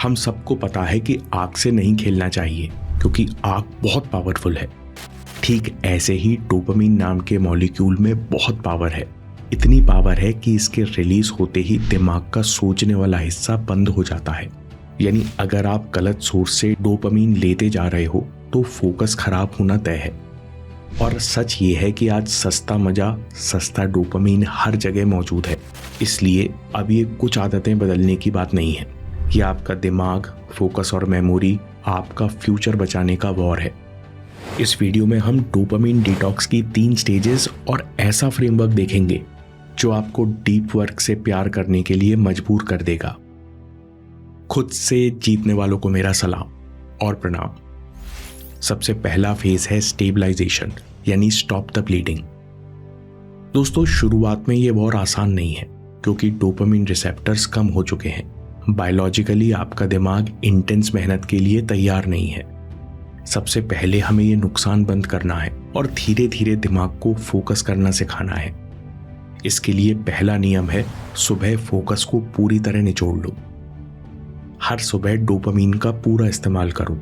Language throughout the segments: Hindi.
हम सबको पता है कि आग से नहीं खेलना चाहिए क्योंकि आग बहुत पावरफुल है। ठीक ऐसे ही डोपामिन नाम के मॉलिक्यूल में बहुत पावर है। इतनी पावर है कि इसके रिलीज होते ही दिमाग का सोचने वाला हिस्सा बंद हो जाता है। यानी अगर आप गलत सोर्स से डोपामिन लेते जा रहे हो तो फोकस खराब होना तय है। और सच ये है कि आज सस्ता मजा, सस्ता डोपामिन हर जगह मौजूद है। इसलिए अब ये कुछ आदतें बदलने की बात नहीं है। ये आपका दिमाग, फोकस और मेमोरी, आपका फ्यूचर बचाने का वॉर है। इस वीडियो में हम डोपामिन डिटॉक्स की 3 स्टेजेस और ऐसा फ्रेमवर्क देखेंगे जो आपको डीप वर्क से प्यार करने के लिए मजबूर कर देगा। खुद से जीतने वालों को मेरा सलाम और प्रणाम। सबसे पहला फेज है स्टेबलाइजेशन, यानी स्टॉप द ब्लीडिंग। दोस्तों, शुरुआत में ये वॉर आसान नहीं है क्योंकि डोपामिन रिसेप्टर्स कम हो चुके हैं। बायोलॉजिकली आपका दिमाग इंटेंस मेहनत के लिए तैयार नहीं है। सबसे पहले हमें ये नुकसान बंद करना है और धीरे धीरे दिमाग को फोकस करना सिखाना है। इसके लिए पहला नियम है, सुबह फोकस को पूरी तरह निचोड़ लो। हर सुबह डोपामिन का पूरा इस्तेमाल करो।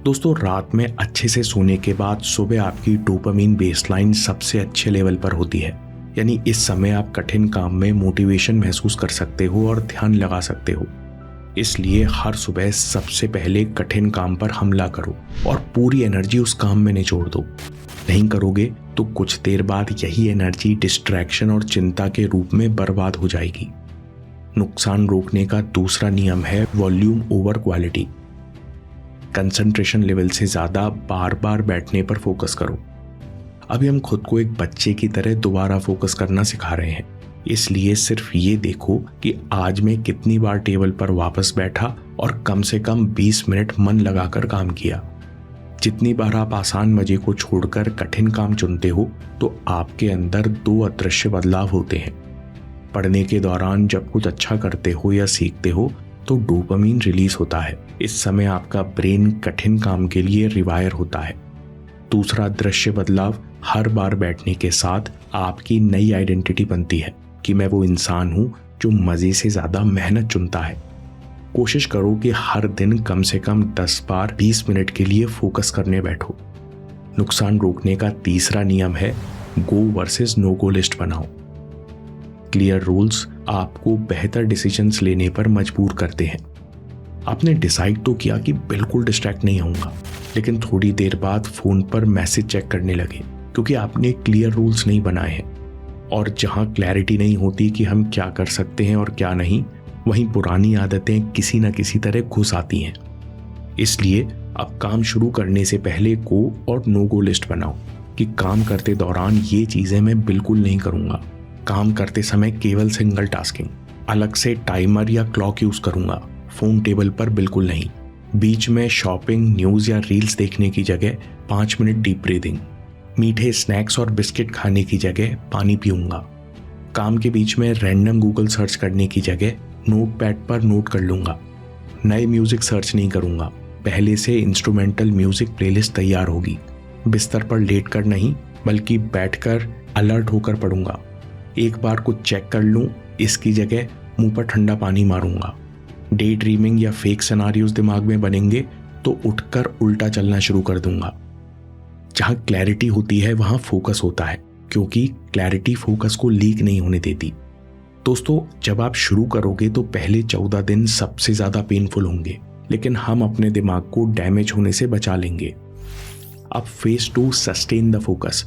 दोस्तों, रात में अच्छे से सोने के बाद सुबह आपकी डोपामिन बेसलाइन सबसे अच्छे लेवल पर होती है। यानी इस समय आप कठिन काम में मोटिवेशन महसूस कर सकते हो और ध्यान लगा सकते हो। इसलिए हर सुबह सबसे पहले कठिन काम पर हमला करो और पूरी एनर्जी उस काम में निचोड़ दो। नहीं करोगे तो कुछ देर बाद यही एनर्जी डिस्ट्रैक्शन और चिंता के रूप में बर्बाद हो जाएगी। नुकसान रोकने का दूसरा नियम है volume over quality. Concentration level से ज्यादा बार बार बैठने पर फोकस करो। अभी हम खुद को एक बच्चे की तरह दोबारा फोकस करना सिखा रहे हैं। इसलिए सिर्फ ये देखो कि आज मैं कितनी बार टेबल पर वापस बैठा और कम से कम 20 मिनट मन लगाकर काम किया। जितनी बार आप आसान मजे को छोड़कर कठिन काम चुनते हो तो आपके अंदर 2 अदृश्य बदलाव होते हैं। पढ़ने के दौरान जब कुछ अच्छा करते हो या सीखते हो तो डोपामिन रिलीज होता है। इस समय आपका ब्रेन कठिन काम के लिए रिवायर होता है। दूसरा दृश्य बदलाव, हर बार बैठने के साथ आपकी नई आइडेंटिटी बनती है कि मैं वो इंसान हूं जो मजे से ज्यादा मेहनत चुनता है। कोशिश करो कि हर दिन कम से कम 10 बार 20 मिनट के लिए फोकस करने बैठो। नुकसान रोकने का तीसरा नियम है गो वर्सेस नो गो लिस्ट बनाओ। क्लियर रूल्स आपको बेहतर डिसीजंस लेने पर मजबूर करते हैं। आपने डिसाइड तो किया कि बिल्कुल डिस्ट्रैक्ट नहीं होऊंगा, लेकिन थोड़ी देर बाद फोन पर मैसेज चेक करने लगे क्योंकि आपने क्लियर रूल्स नहीं बनाए हैं। और जहां क्लैरिटी नहीं होती कि हम क्या कर सकते हैं और क्या नहीं, वहीं पुरानी आदतें किसी न किसी तरह घुस आती हैं। इसलिए अब काम शुरू करने से पहले गो और नो गो लिस्ट बनाओ कि काम करते दौरान ये चीजें मैं बिल्कुल नहीं करूंगा। काम करते समय केवल सिंगल टास्किंग, अलग से टाइमर या क्लॉक यूज करूंगा। फोन टेबल पर बिल्कुल नहीं। बीच में शॉपिंग, न्यूज या रील्स देखने की जगह 5 मिनट डीप ब्रीदिंग। मीठे स्नैक्स और बिस्किट खाने की जगह पानी पीऊंगा। काम के बीच में रैंडम गूगल सर्च करने की जगह नोटपैड पर नोट कर लूंगा। नए म्यूजिक सर्च नहीं करूंगा, पहले से इंस्ट्रूमेंटल म्यूजिक प्लेलिस्ट तैयार होगी। बिस्तर पर लेट कर नहीं बल्कि बैठकर अलर्ट होकर पढ़ूंगा। एक बार कुछ चेक कर लूं, इसकी जगह मुंह पर ठंडा पानी मारूंगा। डे ड्रीमिंग या फेक सिनेरियोस दिमाग में बनेंगे तो उठकर उल्टा चलना शुरू कर दूंगा। जहां क्लैरिटी होती है वहां फोकस होता है, क्योंकि क्लैरिटी फोकस को लीक नहीं होने देती। दोस्तों, जब आप शुरू करोगे तो पहले 14 दिन सबसे ज्यादा पेनफुल होंगे, लेकिन हम अपने दिमाग को डैमेज होने से बचा लेंगे। अब फेज 2, सस्टेन द फोकस।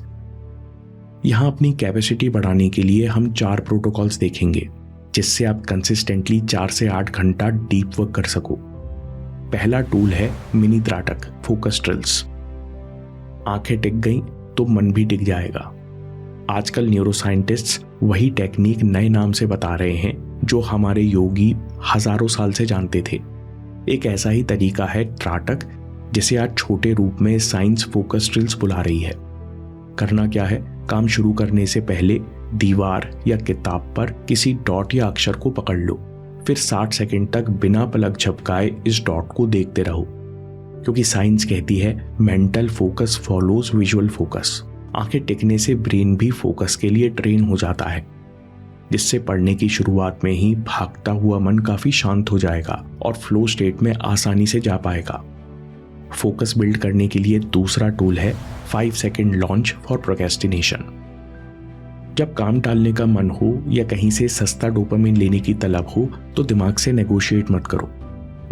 यहां अपनी कैपेसिटी बढ़ाने के लिए हम 4 प्रोटोकॉल्स देखेंगे जिससे आप कंसिस्टेंटली 4 से 8 घंटा डीप वर्क कर सको। पहला टूल है मिनी त्राटक, फोकस ड्रिल्स। आंखें टिक गई तो मन भी टिक जाएगा। आजकल न्यूरोसाइंटिस्ट्स वही टेक्निक नए नाम से बता रहे हैं जो हमारे योगी हजारों साल से जानते थे। एक ऐसा ही तरीका है त्राटक, जिसे आज छोटे रूप में साइंस फोकस ड्रिल्स बुला रही है। करना क्या है, काम शुरू करने से पहले दीवार या किताब पर किसी डॉट या अक्षर को पकड़ लो, फिर 60 सेकंड तक बिना पलक झपकाए इस डॉट को देखते रहो, क्योंकि साइंस कहती है mental focus follows visual focus. आंखें टिकने से ब्रेन भी फोकस के लिए ट्रेन हो जाता है। जिससे पढ़ने की शुरुआत में ही भागता हुआ मन काफी शांत हो जाएगा और फ्लो स्टेट में आसानी से जा पाएगा। फोकस बिल्ड करने के लिए दूसरा टूल है 5 सेकंड लॉन्च फॉर प्रोक्रेस्टिनेशन। जब काम टालने का मन हो या कहीं से सस्ता डोपामिन लेने की तलब हो तो दिमाग से नेगोशिएट मत करो।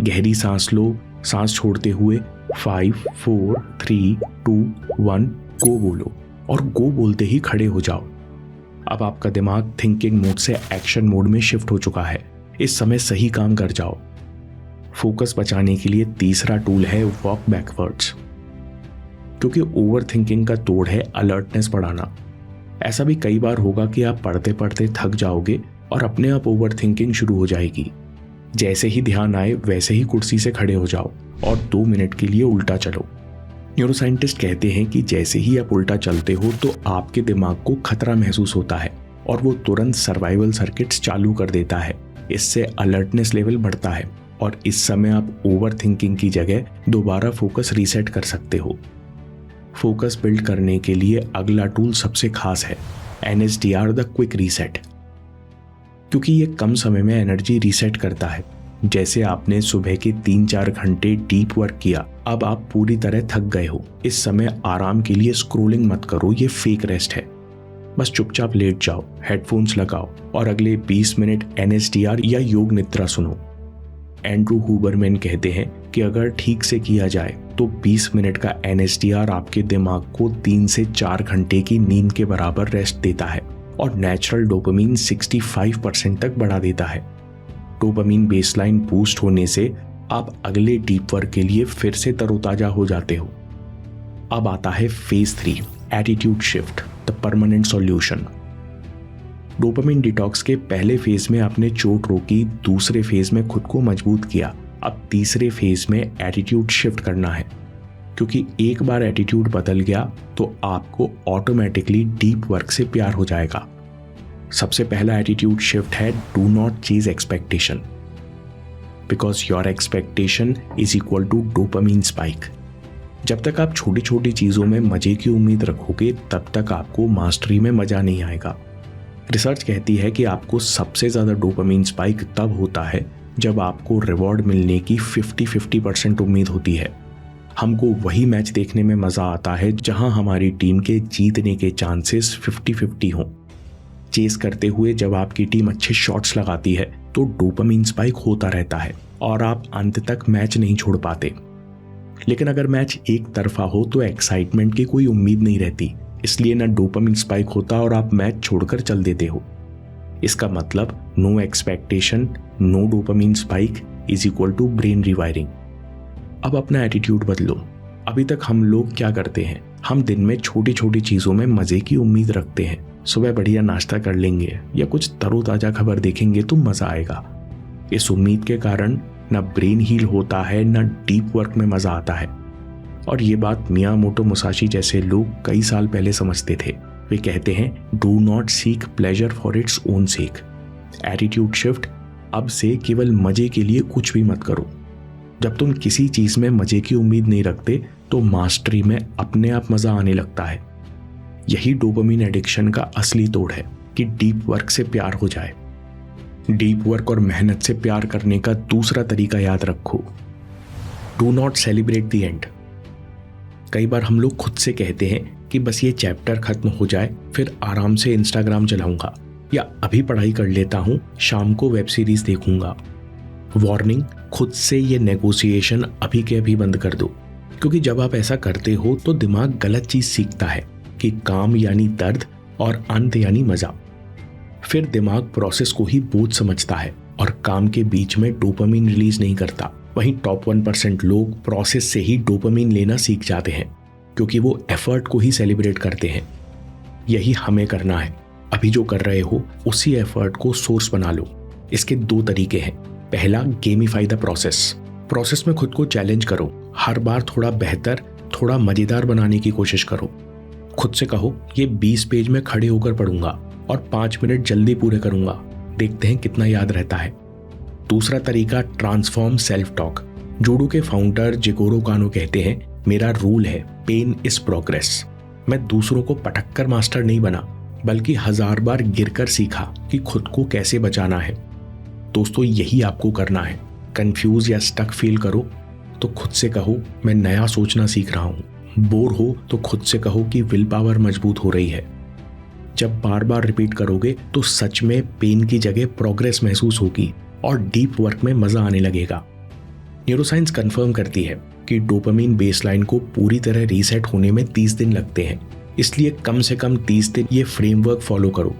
गहरी सांस लो, सांस छोड़ते हुए 5 4 3 2 1 गो बोलो और गो बोलते ही खड़े हो जाओ। अब आपका दिमाग थिंकिंग मोड से एक्शन मोड में शिफ्ट हो चुका है। इस समय सही काम कर जाओ। फोकस बचाने के लिए तीसरा टूल है वॉक बैकवर्ड्स, क्योंकि ओवर थिंकिंग का तोड़ है अलर्टनेस बढ़ाना। ऐसा भी कई बार होगा कि आप पढ़ते पढ़ते थक जाओगे और अपने आप ओवर थिंकिंग शुरू हो जाएगी। जैसे ही ध्यान आए वैसे ही कुर्सी से खड़े हो जाओ और 2 मिनट के लिए उल्टा चलो। न्यूरोसाइंटिस्ट कहते हैं कि जैसे ही आप उल्टा चलते हो तो आपके दिमाग को खतरा महसूस होता है और वो तुरंत सर्वाइवल सर्किट्स चालू कर देता है। इससे अलर्टनेस लेवल बढ़ता है और इस समय आप ओवर थिंकिंग की जगह दोबारा फोकस रीसेट कर सकते हो। फोकस बिल्ड करने के लिए अगला टूल सबसे खास है NSDR द क्विक रीसेट, क्योंकि ये कम समय में एनर्जी रीसेट करता है। जैसे आपने सुबह के 3-4 घंटे डीप वर्क किया, अब आप पूरी तरह थक गए हो। इस समय आराम के लिए स्क्रोलिंग मत करो, ये फेक रेस्ट है। बस चुपचाप लेट जाओ, हेडफोन्स लगाओ और अगले 20 मिनट NSDR या योग निद्रा सुनो। एंड्रू हुबरमैन कहते हैं कि अगर ठीक से किया जाए तो 20 मिनट का NSDR आपके दिमाग को 3 से 4 घंटे की नींद के बराबर रेस्ट देता है और नेचुरल डोपामीन 65% तक बढ़ा देता है। डोपामीन बेसलाइन बूस्ट होने से आप अगले डीप वर्क के लिए फिर से तरोताजा हो जाते हो। अब आता है phase 3 attitude shift, the permanent solution. Dopamine detox के पहले फेज में आपने चोट रोकी, दूसरे फेज में खुद को मजबूत किया। अब तीसरे फेज में एटीट्यूड शिफ्ट करना है, क्योंकि एक बार एटीट्यूड बदल गया तो आपको ऑटोमेटिकली डीप वर्क से प्यार हो जाएगा। सबसे पहला एटीट्यूड शिफ्ट है do not chase expectation, because your expectation is equal to dopamine spike. जब तक आप छोटी छोटी चीजों में मजे की उम्मीद रखोगे तब तक आपको मास्टरी में मजा नहीं आएगा। रिसर्च कहती है कि आपको सबसे ज्यादा डोपामिन स्पाइक तब होता है जब आपको रिवॉर्ड मिलने की 50-50% उम्मीद होती है। हमको वही मैच देखने में मजा आता है जहां हमारी टीम के जीतने के चांसेस 50-50 हों। चेस करते हुए जब आपकी टीम अच्छे शॉट्स लगाती है तो डोपामिन स्पाइक होता रहता है और आप अंत तक मैच नहीं छोड़ पाते। लेकिन अगर मैच एक तरफा हो तो एक्साइटमेंट की कोई उम्मीद नहीं रहती, इसलिए ना डोपामिन स्पाइक होता और आप मैच छोड़कर चल देते हो। इसका मतलब no expectation, no dopamine spike is equal to brain rewiring. अब अपना एटीट्यूड बदलो। अभी तक हम लोग क्या करते हैं, हम दिन में छोटी छोटी चीजों में मजे की उम्मीद रखते हैं। सुबह बढ़िया नाश्ता कर लेंगे या कुछ तरोताजा खबर देखेंगे तो मजा आएगा। इस उम्मीद के कारण न ब्रेन हील होता है न डीप वर्क में मजा आता है। और ये बात मियामोटो मुसाशी जैसे लोग कई साल पहले समझते थे। वे कहते हैं do not seek pleasure for its own sec. Attitude shift, अब से केवल मजे के लिए कुछ भी मत करो। जब तुम किसी चीज में मजे की उम्मीद नहीं रखते तो मास्टरी में अपने आप मजा आने लगता है। यही डोपामिन एडिक्शन का असली तोड़ है कि डीप वर्क से प्यार हो जाए। डीप वर्क और मेहनत से प्यार करने का दूसरा तरीका याद रखो, do not celebrate the end. कई बार हम लोग खुद से कहते हैं कि बस ये चैप्टर खत्म हो जाए फिर आराम से इंस्टाग्राम चलाऊंगा, या अभी पढ़ाई कर लेता हूं, शाम को वेब सीरीज देखूंगा। वार्निंग, खुद से ये नेगोशिएशन अभी के अभी बंद कर दो, क्योंकि जब आप ऐसा करते हो तो दिमाग गलत चीज सीखता है कि काम यानी दर्द और अंत यानी मजा। फिर दिमाग प्रोसेस को ही बोझ समझता है और काम के बीच में डोपामिन रिलीज नहीं करता। वहीं टॉप 1% लोग प्रोसेस से ही डोपामिन लेना सीख जाते हैं, क्योंकि वो एफर्ट को ही सेलिब्रेट करते हैं। यही हमें करना है। अभी जो कर रहे हो उसी एफर्ट को सोर्स बना लो। इसके 2 तरीके हैं। पहला, गेमिफाई द प्रोसेस में खुद को चैलेंज करो। हर बार थोड़ा बेहतर, थोड़ा मजेदार बनाने की कोशिश करो। खुद से कहो ये 20 पेज में खड़े होकर पढ़ूंगा और 5 मिनट जल्दी पूरे करूंगा, देखते हैं कितना याद रहता है। दूसरा तरीका, ट्रांसफॉर्म सेल्फ टॉक। जूडो के फाउंडर जिगोरो कानो कहते हैं, मेरा रूल है पेन इज प्रोग्रेस। मैं दूसरों को पटक कर मास्टर नहीं बना, बल्कि 1000 बार गिरकर सीखा कि खुद को कैसे बचाना है। दोस्तों, यही आपको करना है। कंफ्यूज या स्टक फील करो तो खुद से कहो मैं नया सोचना सीख रहा हूं। बोर हो तो खुद से कहो कि विल पावर मजबूत हो रही है। जब बार बार रिपीट करोगे तो सच में पेन की जगह प्रोग्रेस महसूस होगी और डीप वर्क में मजा आने लगेगा। न्यूरोसाइंस कंफर्म करती है कि डोपामिन बेसलाइन को पूरी तरह रीसेट होने में 30 दिन लगते हैं, इसलिए कम से कम 30 दिन ये फ्रेमवर्क फॉलो करो।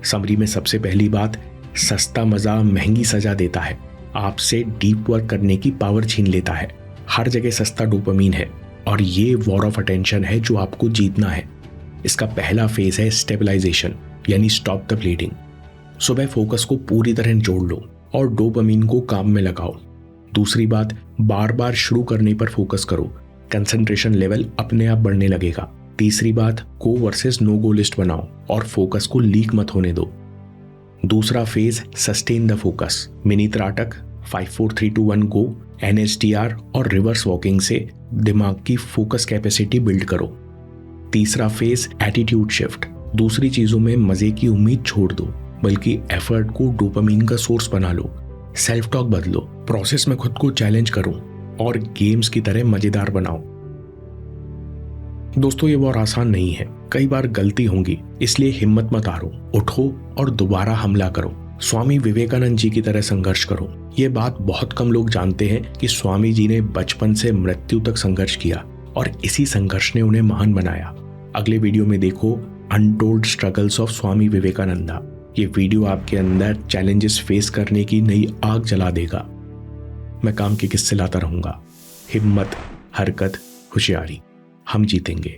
समरी में सबसे पहली बात, सस्ता मजा महंगी सजा देता है, आपसे डीप वर्क करने की पावर छीन लेता है। हर जगह सस्ता डोपामिन है और ये वॉर ऑफ अटेंशन है जो आपको जीतना है। इसका पहला फेज है स्टेबलाइजेशन, यानी स्टॉप द ब्लीडिंग। सुबह फोकस को पूरी तरह जोड़ लो और डोपामिन को काम में लगाओ। दूसरी बात, बार बार शुरू करने पर फोकस करो, कंसंट्रेशन लेवल अपने आप बढ़ने लगेगा। तीसरी बात, go versus no go list बनाओ और फोकस को लीक मत होने दो। दूसरा phase, sustain the focus. Mini त्राटक, 5 4 3 2 1 गो, NSTR और रिवर्स वॉकिंग से दिमाग की फोकस कैपेसिटी बिल्ड करो। तीसरा फेज, एटीट्यूड शिफ्ट। दूसरी चीजों में मजे की उम्मीद छोड़ दो, बल्कि एफर्ट को डोपामिन का सोर्स बना लो। सेल्फ टॉक बदलो, प्रोसेस में खुद को चैलेंज करो और गेम्स की तरह मजेदार बनाओ। दोस्तों, ये बहुत आसान नहीं है, कई बार गलती होंगी, इसलिए हिम्मत मत हारो, उठो और दोबारा हमला करो। स्वामी विवेकानंद जी की तरह संघर्ष करो। ये बात बहुत कम लोग जानते हैं कि स्वामी जी ने बचपन से मृत्यु तक संघर्ष किया और इसी संघर्ष ने उन्हें महान बनाया। अगले वीडियो में देखो अनटोल्ड स्ट्रगल्स ऑफ स्वामी विवेकानंदा। ये वीडियो आपके अंदर चैलेंजेस फेस करने की नई आग जला देगा। मैं काम के किस्से लाता रहूंगा। हिम्मत, हरकत, होशियारी, हम जीतेंगे।